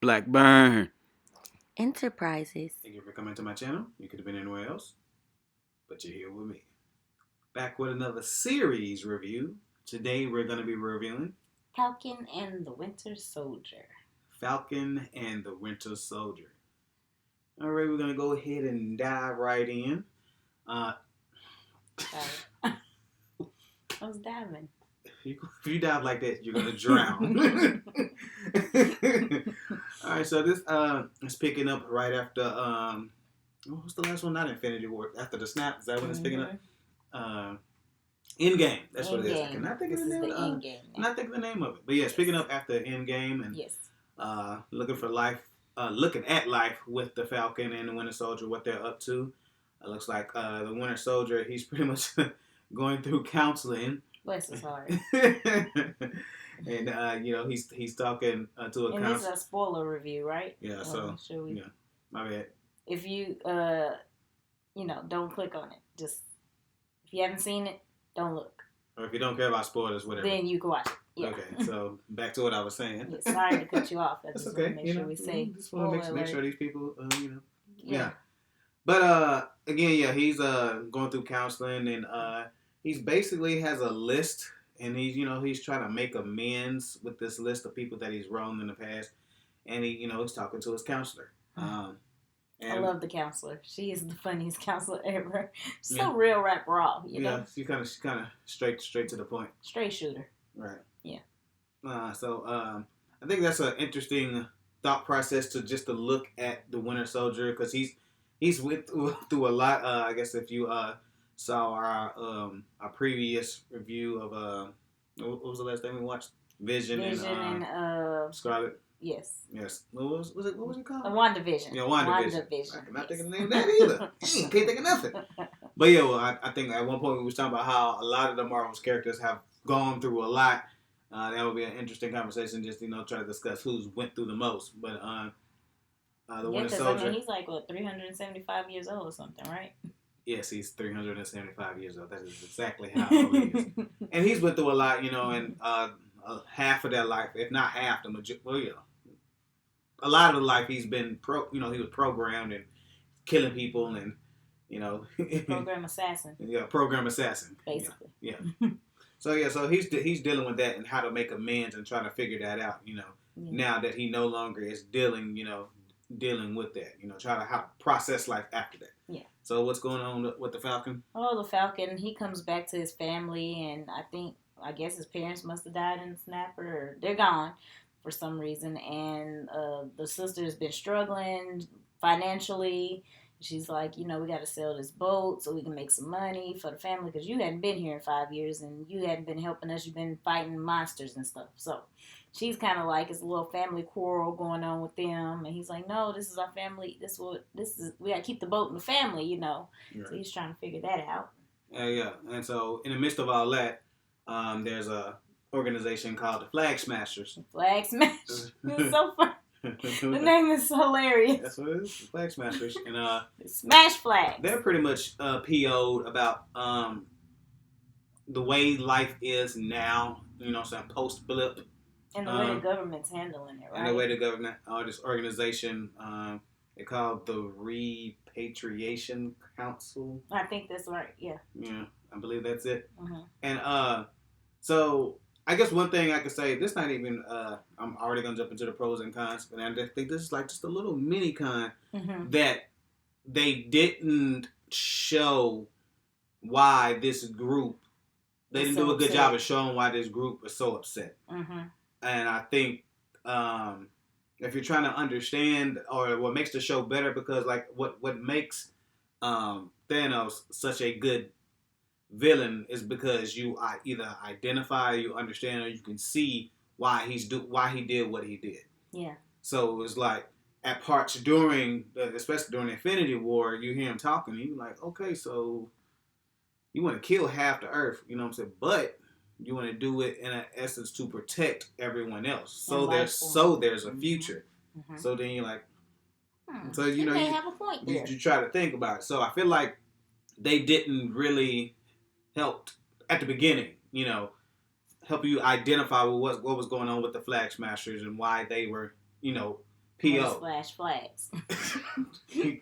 Blackburn Enterprises. Thank you for coming to my channel. You could have been anywhere else, but you're here with me. Back with another series review. Today we're going to be reviewing Falcon and the Winter Soldier. Falcon and the Winter Soldier. All right, we're going to go ahead and dive right in. Sorry. I was diving. If you dive like that, you're going to drown. All right, so this is picking up right after, what's the last one? Not Infinity War. After the snap, is that when it's picking up? Endgame. That's what it is. I cannot think of the name. Not think of the name of it. But yeah, it's picking up after Endgame and looking for life, looking at life with the Falcon and the Winter Soldier, what they're up to. It looks like the Winter Soldier, he's pretty much going through counseling. Bless his heart. And he's talking to a counselor. And this is a spoiler review, right? Yeah. So yeah, my bad. If you don't click on it. Just if you haven't seen it, don't look. Or if you don't care about spoilers, whatever. Then you can watch it. Yeah. Okay. So back to what I was saying. Yeah, sorry to cut you off. I just okay. want to make sure we say. Just want to make sure these people, Yeah. But again, yeah, he's going through counseling and he's basically has a list. And he's trying to make amends with this list of people that he's wronged in the past, and he's talking to his counselor. I love the counselor. She is the funniest counselor ever. So real rap raw, you know. Yeah, she kind of straight to the point. Straight shooter. Right. Yeah. So I think that's an interesting thought process to look at the Winter Soldier because he's went through a lot. I guess if you saw our previous review of what was the last thing we watched? Vision and Scarlet. Yes. What was it called? WandaVision. Yeah, WandaVision. WandaVision. I'm not thinking the name of that either. Can't think of nothing. But yeah, well, I think at one point we was talking about how a lot of the Marvel's characters have gone through a lot. That would be an interesting conversation. Just try to discuss who's went through the most. But the Winter Soldier. He's like 375 years old or something, right? Yes, he's 375 years old. That is exactly how old he is. And he's went through a lot, and half of that life, if not half, a lot of the life he's been he was programmed and killing people and, program assassin. Yeah, program assassin. Basically. Yeah. So he's dealing with that and how to make amends and trying to figure that out, now that he no longer is dealing with that, try to how to process life after that. Yeah. So what's going on with the Falcon? Oh, the Falcon, he comes back to his family, and I guess his parents must have died in the snap, or they're gone for some reason, and the sister's been struggling financially. She's like, we got to sell this boat so we can make some money for the family, because you hadn't been here in 5 years, and you hadn't been helping us. You've been fighting monsters and stuff. So she's kind of like, it's a little family quarrel going on with them, and he's like, no, this is our family. We got to keep the boat in the family, Right. So he's trying to figure that out. Yeah. And so in the midst of all that, there's a organization called the Flag Smashers. Flag Smashers. It's so funny. The name is hilarious. That's what it is. The Flag Smashers. And smash flags. They're pretty much PO'd about the way life is now, some post blip. And the way the government's handling it, right? And the way the government, this organization, they call it the Repatriation Council. I think that's right, yeah. Yeah, I believe that's it. Mm-hmm. And so I guess one thing I could say, this not even, I'm already going to jump into the pros and cons, but I think this is like just a little mini con that they didn't show why this group, they didn't do a good job of showing why this group was so upset. Mm-hmm. And I think if you're trying to understand, or what makes the show better, because like what makes Thanos such a good villain is because you either identify, you understand, or you can see why he did what he did. Yeah. So it's like at parts especially during Infinity War, you hear him talking, and you're like, okay, so you want to kill half the Earth, you know what I'm saying? But you want to do it in an essence to protect everyone else. So there's a future. Mm-hmm. So then you're like, so you have a point there. You try to think about it. So I feel like they didn't really help at the beginning, help you identify what was going on with the Flag Smashers and why they were, P.O. Splash flags. And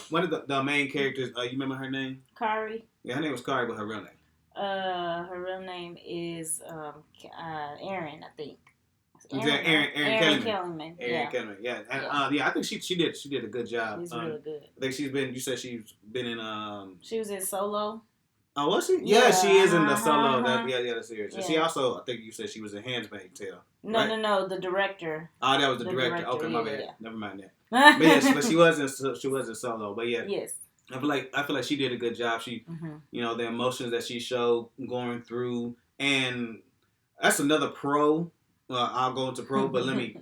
one of the main characters, you remember her name? Kari. Yeah, her name was Kari, but her real name. Her real name is Erin, I think. Erin Kellyman. Erin Kellyman. Yeah. And, I think she did a good job. She's really good. I think you said she's been in She was in Solo. Oh, was she? Yeah, she is in the Solo. The series. And she also, I think you said she was in Handmaid's Tale. Right? No, the director. Oh, that was the director. Okay, my bad. Never mind that. But yeah, she was in Solo. But yeah, yes. I feel like she did a good job. She, the emotions that she showed going through, and that's another pro. I'll go into pro, but let me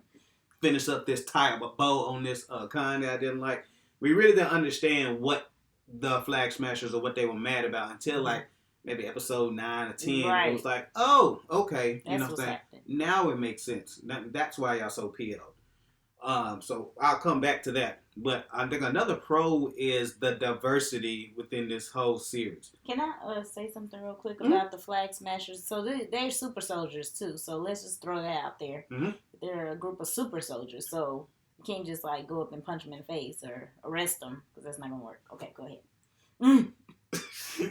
finish up this tie up a bow on this con that I didn't like. We really didn't understand what the Flag Smashers or what they were mad about until like maybe episode 9 or 10. Right. It was like, oh, okay, you know what I'm saying? Now it makes sense. That's why y'all so PO'd. So I'll come back to that. But I think another pro is the diversity within this whole series. Can I say something real quick about the Flag Smashers? So they're super soldiers too. So let's just throw that out there. They're a group of super soldiers. So you can't just like go up and punch them in the face or arrest them because that's not gonna work. Okay, go ahead.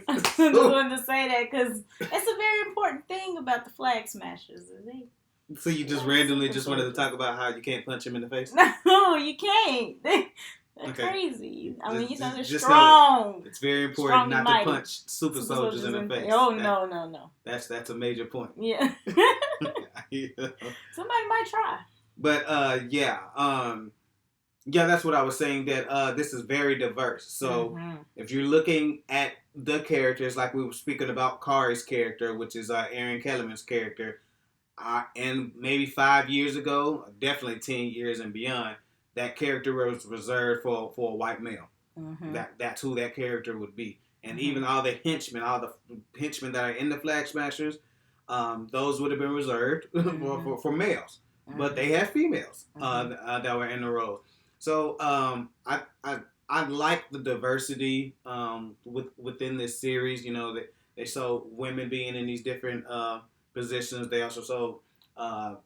I just wanted to say that because it's a very important thing about the Flag Smashers. So you just randomly just wanted to talk about how you can't punch him in the face? No, you can't. They're crazy. I mean, they're strong. It's very important not to punch super soldiers in the face. Oh, no. That's a major point. Yeah. Somebody might try. But, that's what I was saying, that this is very diverse. So if you're looking at the characters, like we were speaking about Kari's character, which is Erin Kellyman's character, and maybe 5 years ago, definitely 10 years and beyond, that character was reserved for a white male. That's who that character would be. And even all the henchmen that are in the Flag Smashers, those would have been reserved for males. But they have females that were in the roles. So I like the diversity within this series. You know, they show women being in these different positions. They also show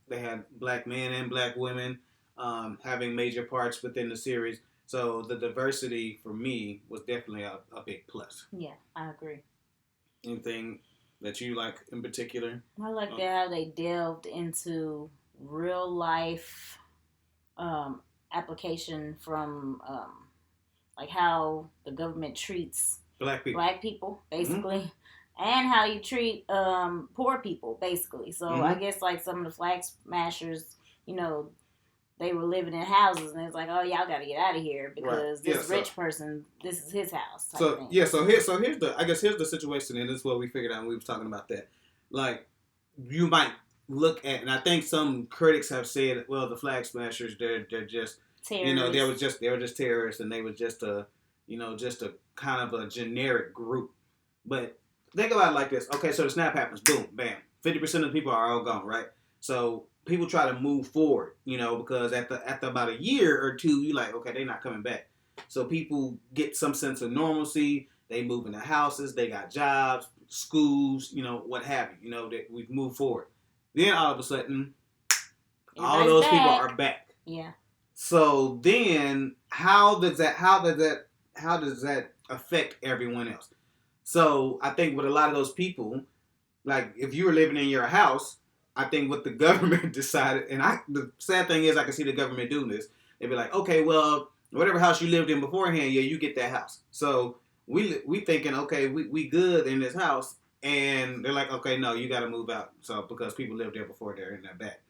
they had black men and black women having major parts within the series. So the diversity for me was definitely a big plus. Yeah, I agree. Anything that you like in particular? I like how they delved into real life application from like how the government treats black people basically. And how you treat poor people, basically. So I guess like some of the Flag Smashers, they were living in houses, and it's like, oh, y'all got to get out of here because this rich person, this is his house. So here's the situation, and this is what we figured out when we was talking about that. Like, you might look at, and I think some critics have said, well, the Flag Smashers, they're just terrorists. They were just terrorists, and they were just a kind of a generic group, but. Think about it like this. Okay, so the snap happens. Boom, bam. 50% of the people are all gone, right? So people try to move forward, because after about a year or two, you're like, okay, they're not coming back. So people get some sense of normalcy. They move into houses. They got jobs, schools, what have you. That we've moved forward. Then all of a sudden, all those people are back. Yeah. So then, how does that affect everyone else? So I think with a lot of those people, like if you were living in your house, I think what the government decided, and the sad thing is I can see the government doing this. They'd be like, okay, well, whatever house you lived in beforehand, yeah, you get that house. So we thinking, okay, we good in this house, and they're like, okay, no, you got to move out. So because people lived there before, they're in that back,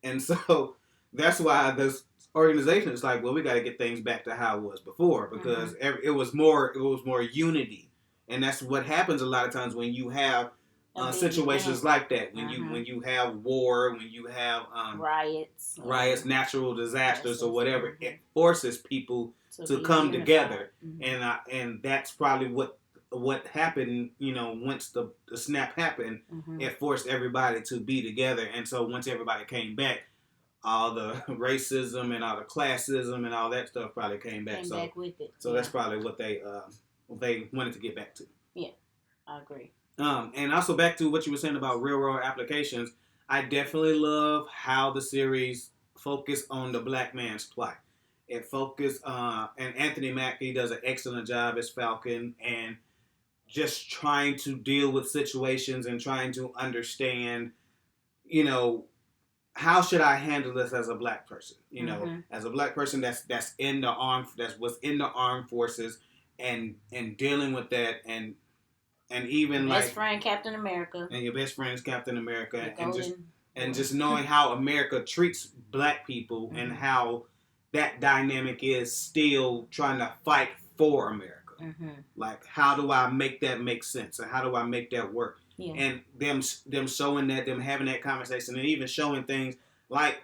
and so that's why this organization is like, well, we got to get things back to how it was before because it was more unity. And that's what happens a lot of times when you have situations like that. When you have war, when you have riots, natural disasters, or whatever, it forces people to come together. And that's probably what happened. Once the snap happened, it forced everybody to be together. And so once everybody came back, all the racism and all the classism and all that stuff probably came back. Back with it. So that's probably what they wanted to get back to. Yeah, I agree. And also back to what you were saying about real world applications, I definitely love how the series focused on the black man's plight. It focused, and Anthony Mackie does an excellent job as Falcon, and just trying to deal with situations and trying to understand, you know, how should I handle this as a black person? You know, as a black person that's in the was in the armed forces, and dealing with that, and even best like friend Captain America, and your best friend is Captain America, and just knowing how America treats black people and how that dynamic is still trying to fight for America. Like, how do I make that make sense, and how do I make that work? Yeah. And them showing that, them having that conversation, and even showing things like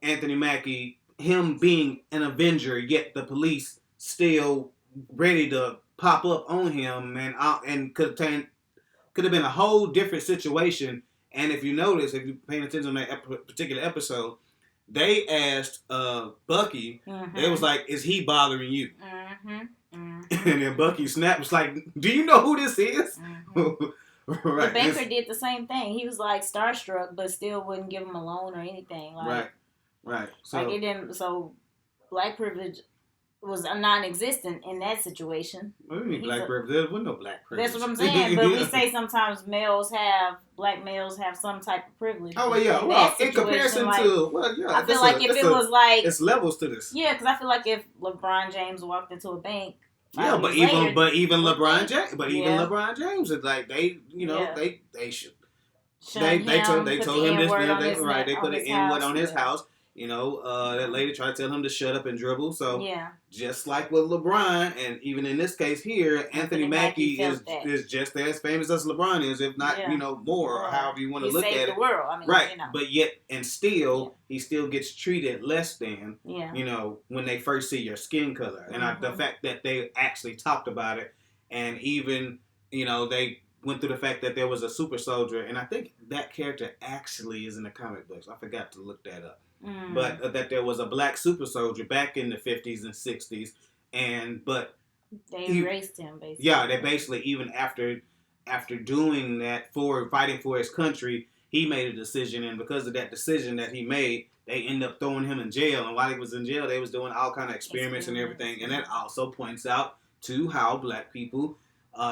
Anthony Mackie, him being an Avenger, yet the police still ready to pop up on him, and could have been a whole different situation. And if you notice, if you're paying attention to that particular episode, they asked Bucky, they was like, "Is he bothering you?" And then Bucky snapped, was like, "Do you know who this is?" Right. The banker did the same thing. He was like starstruck, but still wouldn't give him a loan or anything. Like, right. So like it didn't. So black privilege was non-existent in that situation. What do you mean black privilege? There was no black privilege. That's what I'm saying. But we say sometimes black males have some type of privilege. Oh well, yeah. Well, in comparison to, I feel like if it was like it's levels to this. Yeah, because I feel like if LeBron James walked into a bank. Yeah, but even LeBron James is like, they, you know, they should. They told him this. They put an N-word on his house. You know, that lady tried to tell him to shut up and dribble. So just like with LeBron, and even in this case here, Anthony Mackie is just as famous as LeBron is, if not, you know, more, or however you want to look at it. He saved the world. I mean, right. You know. But yet, and still, he still gets treated less than, you know, when they first see your skin color. And the fact that they actually talked about it, and even, you know, they went through the fact that there was a super soldier, and I think that character actually is in the comic books. I forgot to look that up. But that there was a black super soldier back in the 50s and 60s, but they erased him basically. Yeah, they basically, even after doing that, for fighting for his country, he made a decision, and because of that decision that he made, they ended up throwing him in jail. And while he was in jail, they was doing all kind of experiments and everything, and that also points out to how black people,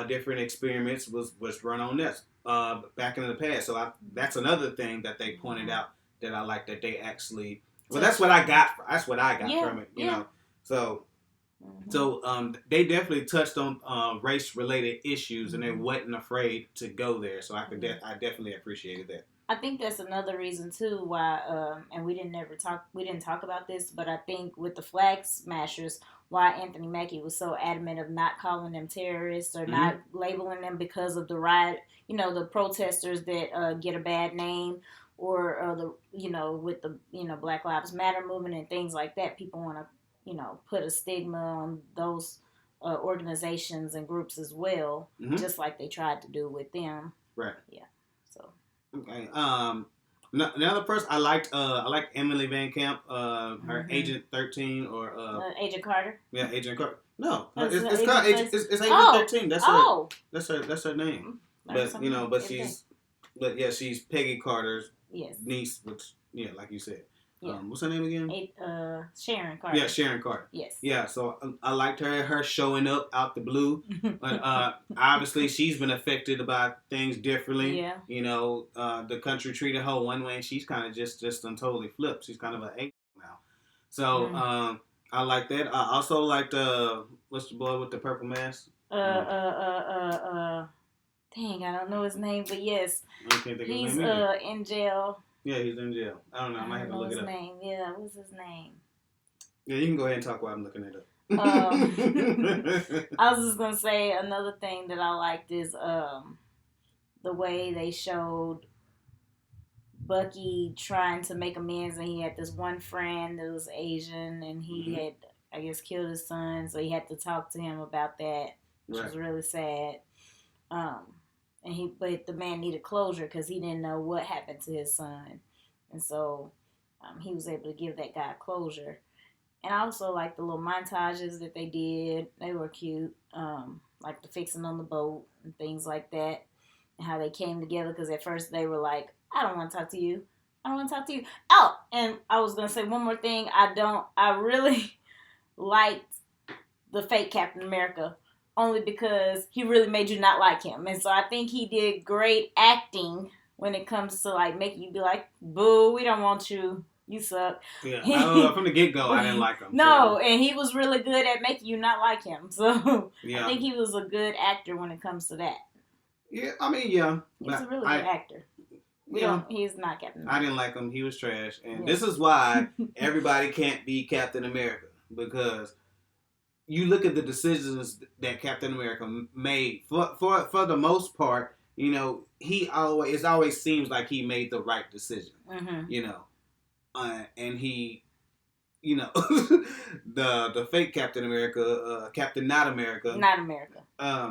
different experiments was run on this back in the past. So that's another thing that they pointed out. That I like, that they actually. Well, that's what I got. That's what I got from it. You know, so they definitely touched on race-related issues, and they wasn't afraid to go there. So I definitely appreciated that. I think that's another reason too why, and we didn't talk about this, but I think with the Flag Smashers, why Anthony Mackie was so adamant of not calling them terrorists or not labeling them because of the riot, you know, the protesters that get a bad name. Or with the Black Lives Matter movement and things like that, people want to put a stigma on those organizations and groups as well, just like they tried to do with them. Right. Yeah. So. Okay. Another person I liked Emily Van Camp, her Agent 13 or Agent Carter. Yeah, Agent Carter. No, it's Agent 13. That's her name. But she's Peggy Carter's niece, which, like you said. Yeah. What's her name again? Sharon Carter. Yeah, Sharon Carter. Yes. Yeah, so I liked her showing up out the blue. But obviously she's been affected by things differently. Yeah. You know, the country treated her one way, and she's kind of just totally flipped. She's kind of an angel now. So I like that. I also liked what's the boy with the purple mask? Dang, I don't know his name, but yes, I can't think of his name. He's in jail. Yeah, he's in jail. I don't know. I might have to look it up. Name. Yeah, what's his name? Yeah, you can go ahead and talk while I'm looking it up. I was just gonna say another thing that I liked is the way they showed Bucky trying to make amends, and he had this one friend that was Asian, and he had, I guess, killed his son, so he had to talk to him about that, which was really sad. But the man needed closure because he didn't know what happened to his son, and so he was able to give that guy closure. And I also like the little montages that they did; they were cute, like the fixing on the boat and things like that, and how they came together. Because at first they were like, "I don't want to talk to you. I want to talk to you. Oh, and I was gonna say one more thing. I really liked the fake Captain America only because he really made you not like him, and so I think he did great acting when it comes to like making you be like, "Boo, we don't want you. You suck." Yeah, I don't know. From the get go, I didn't like him. No, and he was really good at making you not like him. So yeah. I think he was a good actor when it comes to that. Yeah, I mean, yeah. He's a really good actor. He's not Captain America. I didn't like him. He was trash. And this is why everybody can't be Captain America. Because you look at the decisions that Captain America made. For the most part, you know, it always seems like he made the right decision. Mm-hmm. You know. And he, you know, the fake Captain America, Captain Not America. Not America.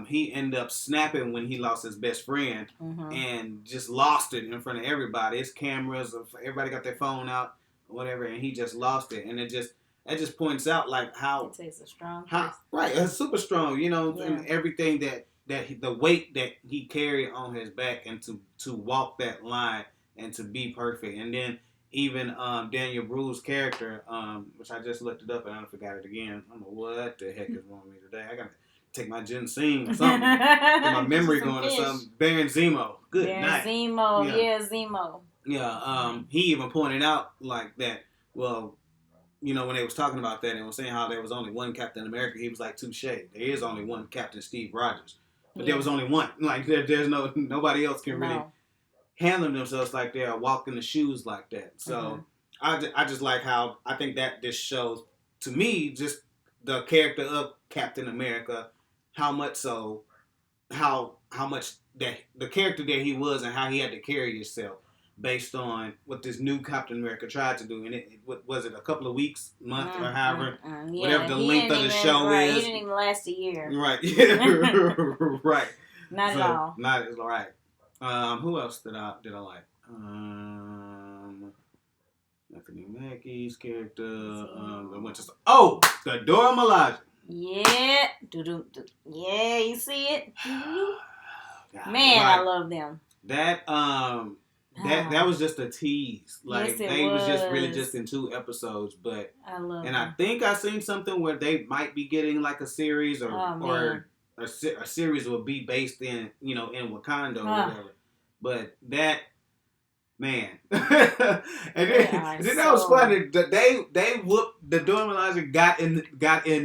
He ended up snapping when he lost his best friend and just lost it in front of everybody. His cameras, everybody got their phone out, whatever, and he just lost it. And it just points out like how it takes a strong right, it's super strong, you know, and everything the weight that he carried on his back and to walk that line and to be perfect. And then even Daniel Bruce's character, which I just looked it up and I forgot it again. I don't know what the heck is wrong with me today. I gotta take my ginseng or something. Get my memory going or something. Baron Zemo. Good night. Zemo, Zemo. Yeah, he even pointed out like that, well, you know, when they was talking about that and was saying how there was only one Captain America, he was like, touche. There is only one Captain Steve Rogers. But there was only one. Like, there's nobody else can really handle themselves like that or walk in the shoes like that. So I just like how I think that this shows to me just the character of Captain America, how much that the character that he was and how he had to carry himself based on what this new Captain America tried to do. And it was it a couple of weeks, month, or however, whatever the length of the show is. He didn't even last a year. Right. Yeah. Right. Not at all. Not as right. Who else did I like? Anthony Mackie's character. The Dora Milaje. Yeah. Yeah, you see it? Man, I love them. That was just a tease. Like they was just really just in 2 episodes, but I love and them. I think I seen something where they might be getting like a series or a series will be based in in Wakanda or whatever. But that man, and then that was funny. They whooped the Dora Milaje got in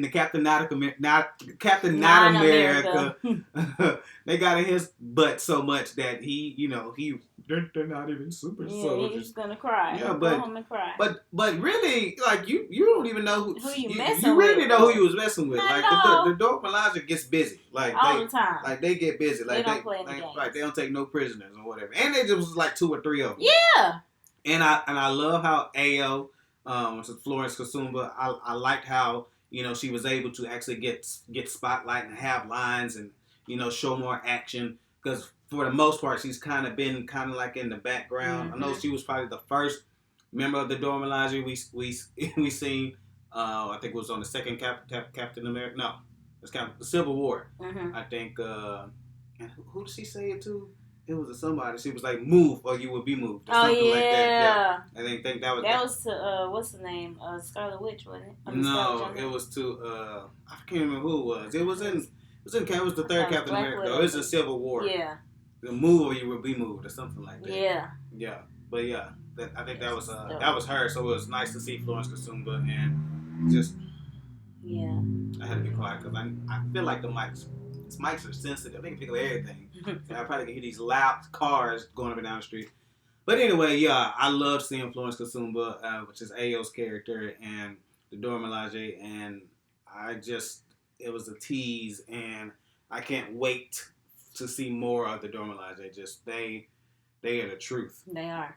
the Captain Not America. They got in his butt so much that they're not even super soldiers. He's gonna cry. Yeah, go home and cry. But really, like you don't even know who you messing with. You really didn't know who you was messing with. Not like the Dora Milaje gets busy, like all the time. Like they get busy, like they don't play any games. Right? They don't take no prisoners or whatever. And they just was like 2 or 3 of them. Yeah. And I love how Ayo, Florence Kasumba, I liked how she was able to actually get spotlight and have lines and show more action, because for the most part she's kind of been like in the background. Mm-hmm. I know she was probably the first member of the Dora Milaje we seen. I think it was on the second Captain America. No, it's kind of the Civil War. Mm-hmm. I think. And who did she say it to? It was somebody. She was like, "Move or you will be moved." Or something like that. Yeah. I think that was to what's the name? Scarlet Witch, wasn't it? No, it was to I can't remember who it was. It was the third Captain America though. It was in Civil War. Yeah. The move or you will be moved or something like that. Yeah. Yeah. But yeah, I think that was her. So it was nice to see Florence Kasumba and just I had to be quiet because I feel like the mics are sensitive. They can pick up everything. I probably can hear these loud cars going up and down the street. But anyway, yeah, I love seeing Florence Kasumba, which is Ayo's character, and the Dora Milaje, and it was a tease, and I can't wait to see more of the Dora Milaje. Just they are the truth. They are.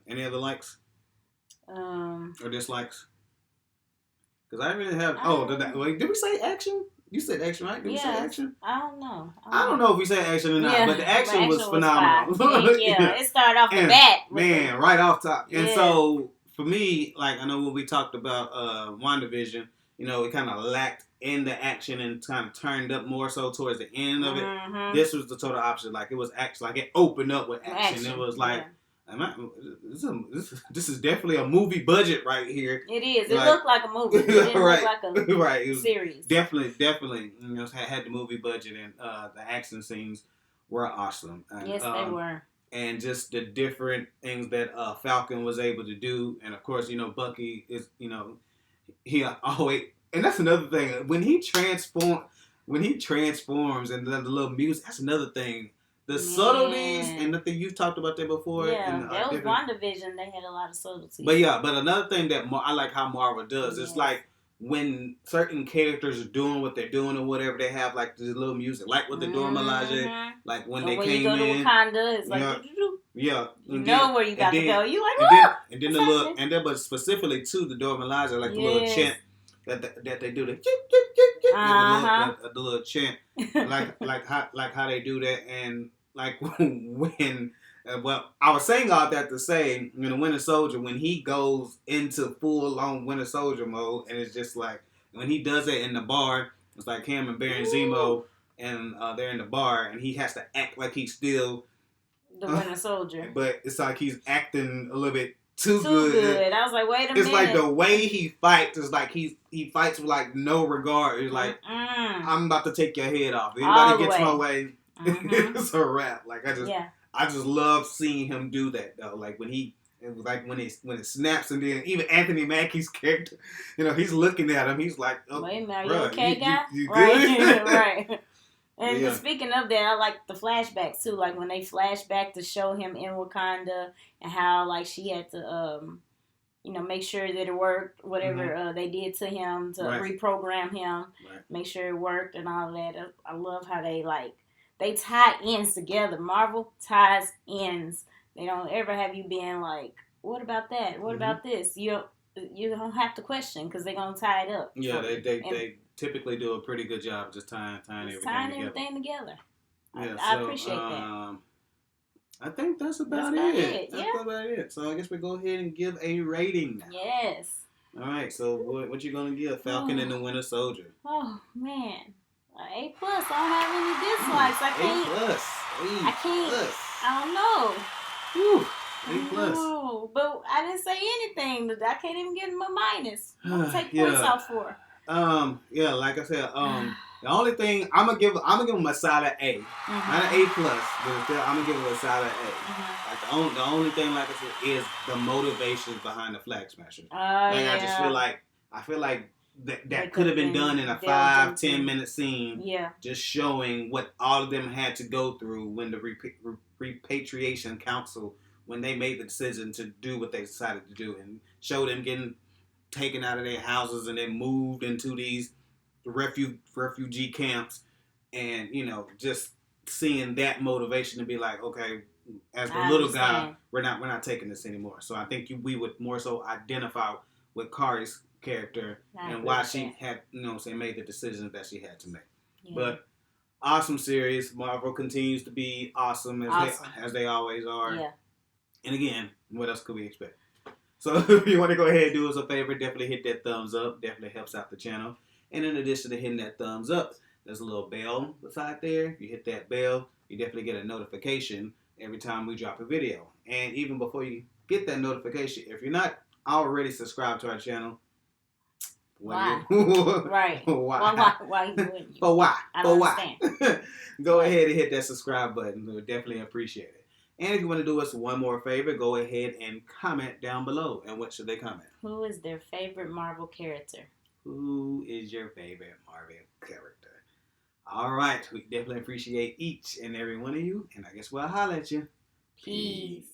Any other likes? Or dislikes? Because I really have. Did we say action? You said action, right? Did we say action? I don't know. I don't know if we said action or not, but the action was phenomenal. It started off the bat. Man, right off top. And so, for me, like, I know when we talked about WandaVision, it kind of lacked in the action and kind of turned up more so towards the end of it. Mm-hmm. This was the total opposite. Like, it was actually, like, it opened up with action. It was like, This is definitely a movie budget right here. It is. It looked like a movie. It didn't right, look like a right. It was series. Definitely. You know, had the movie budget, and the action scenes were awesome. And, yes, they were. And just the different things that Falcon was able to do, and of course, you know, Bucky is, you know, he always, and that's another thing when he transforms and the little music. That's another thing. The subtleties, and I think you've talked about that before. Yeah, and, that was WandaVision. They had a lot of subtleties. But another thing that I like how Marvel does is like when certain characters are doing what they're doing or whatever, they have like this little music, like with the Dora Milaje, like when they came in. When you go to Wakanda, it's like you know where you got to go. You like and then but specifically to the Dora Milaje, like the little chant that they do the little chant, like how they do that. And like when I was saying all that to say, the Winter Soldier, when he goes into full on Winter Soldier mode, and it's just like when he does it in the bar, it's like him and Baron Zemo, and they're in the bar, and he has to act like he's still the Winter Soldier, but it's like he's acting a little bit too good. I was like, wait a minute. It's like the way he fights is like he fights with like no regard. It's like I'm about to take your head off. If anybody gets my way, it's a wrap. Like I just love seeing him do that though. Like when it snaps, and then even Anthony Mackie's character, you know, he's looking at him. He's like, oh, wait a minute, are you okay, guy? You good? Right. And speaking of that, I like the flashbacks too. Like when they flash back to show him in Wakanda and how like she had to, make sure that it worked. Whatever they did to him to reprogram him, make sure it worked and all that. I love how they tie ends together. Marvel ties ends. They don't ever have you being like, what about that? What about this? You don't have to question because they're gonna tie it up. Yeah, they typically do a pretty good job just tying everything together. Yeah, I appreciate that. I think that's about it. That's about it. So I guess we go ahead and give a rating now. Yes. All right. So what you gonna give Falcon and the Winter Soldier? Oh man, A+. I don't have any dislikes. I can't. A+. I can't. I don't know. Whew. A+. No, but I didn't say anything. I can't even get him a minus. I'm gonna take points off for. Like I said, the only thing I'm gonna give him a solid A, not an A+, but I'm gonna give him a solid A. Like the only thing, like I said, is the motivations behind the Flag Smasher. I just feel like that could have been done in a 5-10 minute scene. Yeah, just showing what all of them had to go through when the Repatriation Council, when they made the decision to do what they decided to do, and show them getting taken out of their houses and then moved into these refugee camps, and just seeing that motivation to be like, okay, as the little guy, we're not taking this anymore. So I think we would more so identify with Kari's character and why she had made the decisions that she had to make. Yeah. But awesome series. Marvel continues to be awesome as they always are. Yeah. And again, what else could we expect? So if you want to go ahead and do us a favor, definitely hit that thumbs up. Definitely helps out the channel. And in addition to hitting that thumbs up, there's a little bell beside there. If you hit that bell, you definitely get a notification every time we drop a video. And even before you get that notification, if you're not already subscribed to our channel, why? Right. Why you doing it? But why? I don't understand. Go ahead and hit that subscribe button. We would definitely appreciate it. And if you want to do us one more favor, go ahead and comment down below. And what should they comment? Who is their favorite Marvel character? Who is your favorite Marvel character? All right. We definitely appreciate each and every one of you. And I guess we'll holler at you. Peace.